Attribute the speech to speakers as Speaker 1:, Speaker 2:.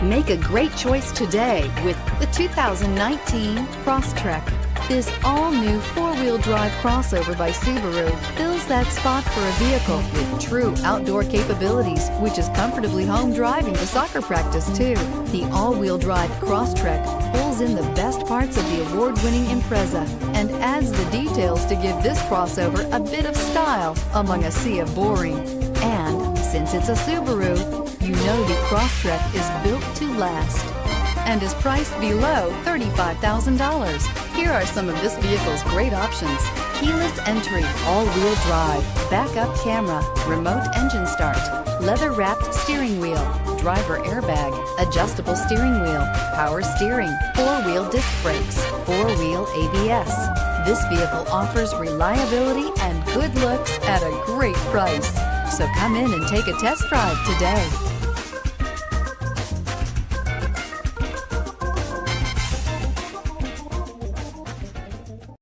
Speaker 1: Make a great choice today with the 2019 Crosstrek. This all-new four-wheel drive crossover by Subaru fills that spot for a vehicle with true outdoor capabilities, which is comfortably home driving to soccer practice too. The all-wheel drive Crosstrek pulls in the best parts of the award-winning Impreza and adds the details to give this crossover a bit of style among a sea of boring. And since it's a Subaru, you know the Crosstrek is built to last and is priced below $35,000. Here are some of this vehicle's great options: keyless entry, all-wheel drive, backup camera, remote engine start, leather-wrapped steering wheel, driver airbag, adjustable steering wheel, power steering, four-wheel disc brakes, four-wheel ABS. This vehicle offers reliability and good looks at a great price. So come in and take a test drive today.